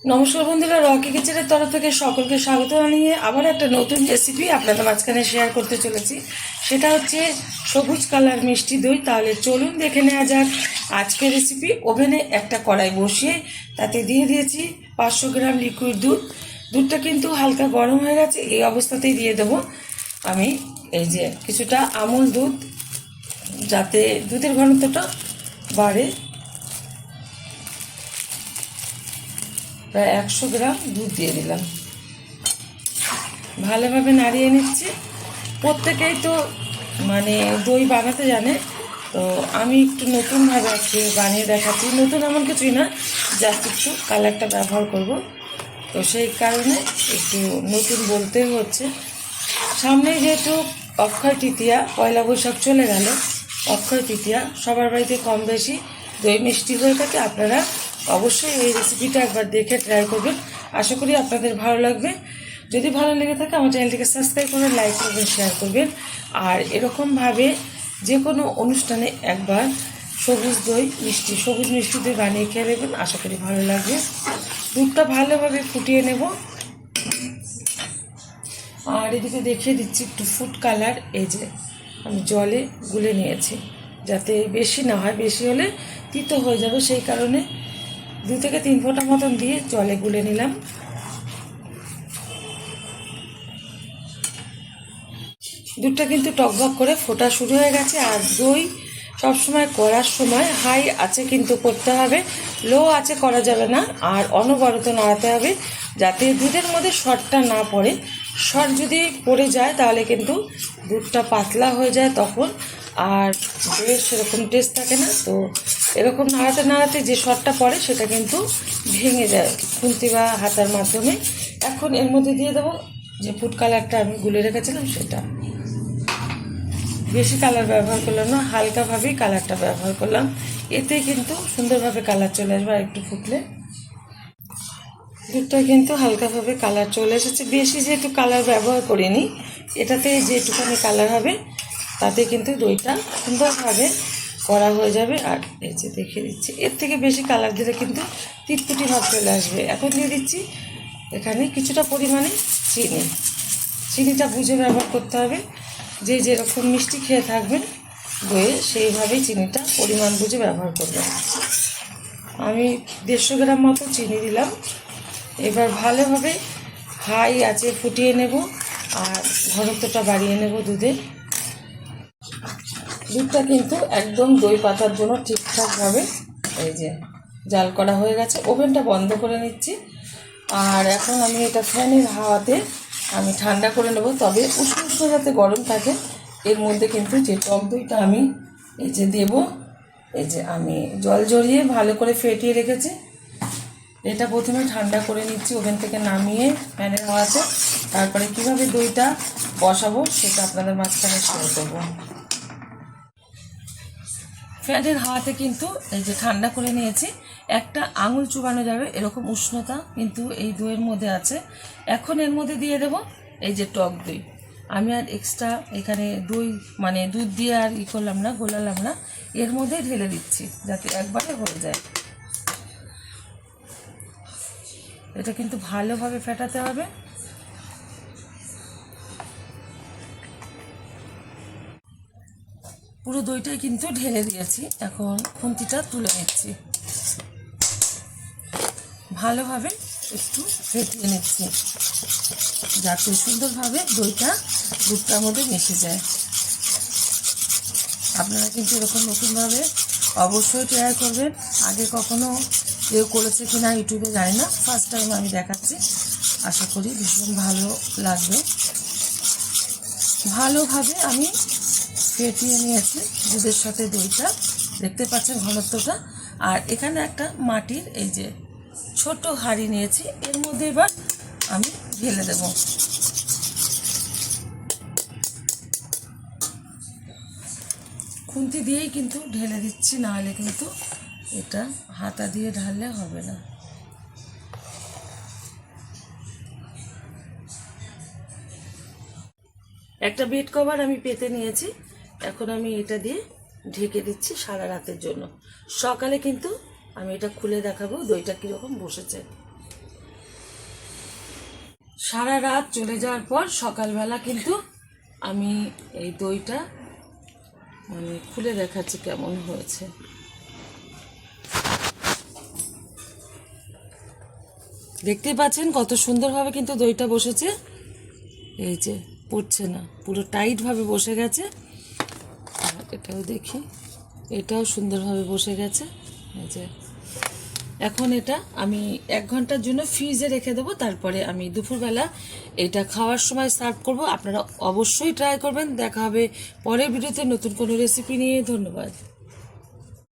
নমস্কার বন্ধুরা, রকি কিচেনের তরফ থেকে সকলকে স্বাগত জানিয়ে আবার একটা নতুন রেসিপি আপনাদের মাঝখানে শেয়ার করতে চলেছি। সেটা হচ্ছে সবুজ কালার মিষ্টি দই। তাহলে চলুন দেখে নেওয়া যাক আজকের রেসিপি। ওভেনে একটা কড়াই বসিয়ে তাতে দিয়ে দিয়েছি 500 গ্রাম লিকুইড দুধ। দুধটা কিন্তু হালকা গরম হয়ে গেছে, এই অবস্থাতেই দিয়ে দেবো আমি এই যে কিছুটা আমুল দুধ, যাতে দুধের ঘনত্বটা বাড়ে। প্রায় 100 গ্রাম দুধ দিয়ে দিলাম, ভালোভাবে নাড়িয়ে নিচ্ছি। প্রত্যেকেই তো দই বানাতে জানে, তো আমি একটু নতুনভাবে আজকে বানিয়ে দেখাচ্ছি। নতুন এমন কিছুই না, জাস্ট একটু কালারটা ব্যবহার করব, তো সেই কারণে একটু নতুন বলতে হচ্ছে। সামনে যেহেতু অক্ষয় তৃতীয়া, পয়লা বৈশাখ চলে গেল, অক্ষয় তৃতীয়া সবার বাড়িতে কম বেশি দই মিষ্টি হয়ে থাকে। আপনারা অবশ্যই এই রেসিপিটা একবার দেখে ট্রাই করবেন, আশা করি আপনাদের ভালো লাগবে। যদি ভালো লেগে থাকে আমার চ্যানেলটিকে সাবস্ক্রাইব করবেন, লাইক করবেন, শেয়ার করবেন। আর এরকমভাবে যে কোনো অনুষ্ঠানে একবার সবুজ মিষ্টি দই বানিয়ে খেয়ে নেবেন, আশা করি ভালো লাগবে। দুধটা ভালোভাবে ফুটিয়ে নেব। আর এদিকে দেখিয়ে দিচ্ছি একটু ফুড কালার, এই যে আমি জলে গুলে নিয়েছি, যাতে বেশি না হয়, বেশি হলে তিতো হয়ে যাবে, সেই কারণে 2 থেকে 3 ফোঁটা মতন দিয়ে জলে গুলে নিলাম। দুধটা কিন্তু টকবক করে ফোটা শুরু হয়ে গেছে। আর দই সবসময় করার সময় হাই আঁচে কিন্তু করতে হবে, লো আঁচে করা যাবে না। আর অনবরত নাড়াতে হবে, যাতে দুধের মধ্যে শর্টটা না পড়ে। শর্ট যদি পড়ে যায় তাহলে কিন্তু দুধটা পাতলা হয়ে যায় তখন, আর দইয়ের সেরকম টেস্ট থাকে না। তো এরকম নাড়াতে নাড়াতে যে শর্টটা পড়ে সেটা কিন্তু ভেঙে যায় খুন্তি বা হাতার মাধ্যমে। এখন এর মধ্যে দিয়ে দেবো যে ফুড কালারটা আমি গুলে রেখেছিলাম সেটা। বেশি কালার ব্যবহার করলাম না, হালকাভাবেই কালারটা ব্যবহার করলাম, এতে কিন্তু সুন্দরভাবে কালার চলে আসবে। আর একটু ফুটলে দুধটা কিন্তু হালকাভাবে কালার চলে এসেছে। বেশি যেহেতু কালার ব্যবহার করিনি, এটাতে যেটুখানি কালার হবে তাতে কিন্তু দইটা সুন্দরভাবে করা হয়ে যাবে। আর এই যে দেখিয়ে দিচ্ছি, এর থেকে বেশি কালার দিলে কিন্তু তিতকুটি ভাব চলে আসবে। এখন দিয়ে দিচ্ছি এখানে কিছুটা পরিমাণে চিনিটা বুঝে ব্যবহার করতে হবে। যে যেরকম মিষ্টি খেয়ে থাকবেন দইয়ে, সেইভাবেই চিনিটা পরিমাণ বুঝে ব্যবহার করবেন। আমি 150 গ্রাম মতো চিনি দিলাম। এবার ভালোভাবে হাই আঁচে ফুটিয়ে নেব আর ঘনত্বটা বাড়িয়ে নেব দুধের। দুধটা কিন্তু একদম দই পাতার জন্য ঠিকঠাকভাবে এই যে জাল করা হয়ে গেছে। ওভেনটা বন্ধ করে নিচ্ছি। আর এখন আমি এটা ফ্যানের হাওয়াতে আমি ঠান্ডা করে নেব, তবে উষ্ণ যাতে গরম থাকে। এর মধ্যে কিন্তু যে টক দইটা আমি এই যে দেবো, এই যে আমি জল জড়িয়ে ভালো করে ফেটিয়ে রেখেছি, এটা প্রথমে ঠান্ডা করে নিচ্ছি ওভেন থেকে নামিয়ে ফ্যানের হাওয়াতে। তারপরে কীভাবে দইটা বসাবো সেটা আপনাদের মাঝখানে শেয়ার করবো। ফ্যানের হাওয়াতে কিন্তু এই যে ঠান্ডা করে নিয়েছি, একটা আঙুল চুবানো যাবে এরকম উষ্ণতা কিন্তু এই দইয়ের মধ্যে আছে। এখন এর মধ্যে দিয়ে দেবো এই যে টক দই। আমি আর এক্সট্রা এখানে দই দুধ দিয়ে আর করলাম না, গোলালাম না, এর মধ্যে ঢেলে দিচ্ছি যাতে একবারে হয়ে যায়। এটা কিন্তু ভালোভাবে ফেটাতে হবে। পুরো দইটাই কিন্তু ঢেলে দিয়েছি, এখন খুন্তিটা তুলে নিচ্ছি, ভালোভাবে একটু ফেটিয়ে নিচ্ছি যাতে সুন্দরভাবে দইটা দুধটার মধ্যে মিশে যায়। আপনারা কিন্তু এরকম নতুনভাবে অবশ্যই ট্রাই করবেন। আগে কখনো কেউ করেছে কিনা ইউটিউবে জানি না, ফার্স্ট টাইম আমি দেখাচ্ছি, আশা করি ভীষণ ভালো লাগবে। ভালোভাবে আমি ফেটিয়ে নিয়েছি দুধের সাথে দইটা, দেখতে পাচ্ছেন ঘনত্বটা। আর এখানে একটা মাটির এই যে ছোট হাঁড়ি নিয়েছি, এর মধ্যে এবার আমি ঢেলে দেব। খুন্তি দিয়েই কিন্তু ঢেলে দিচ্ছি, না হলে কিন্তু এটা হাতা দিয়ে ঢাললে হবে না। একটা বেড কভার আমি পেতে নিয়েছি, এখন আমি এটা দিয়ে ঢেকে দিচ্ছি সারা রাতের জন্য। সকালে কিন্তু আমি এটা খুলে দেখাবো দইটা কীরকম বসেছে। সারা রাত চলে যাওয়ার পর সকালবেলা কিন্তু আমি এই দইটা মানে খুলে দেখাচ্ছি কেমন হয়েছে। দেখতেই পাচ্ছেন কত সুন্দরভাবে কিন্তু দইটা বসেছে। এই যে পড়ছে না, পুরো টাইটভাবে বসে গেছে। এটাও দেখি, এটাও সুন্দরভাবে বসে গেছে। এই যে এখন এটা আমি 1 ঘন্টার জন্য ফ্রিজে রেখে দেবো, তারপরে আমি দুপুরবেলা এটা খাওয়ার সময় সার্ভ করব। আপনারা অবশ্যই ট্রাই করবেন। দেখা হবে পরের ভিডিওতে নতুন কোনো রেসিপি নিয়ে। ধন্যবাদ।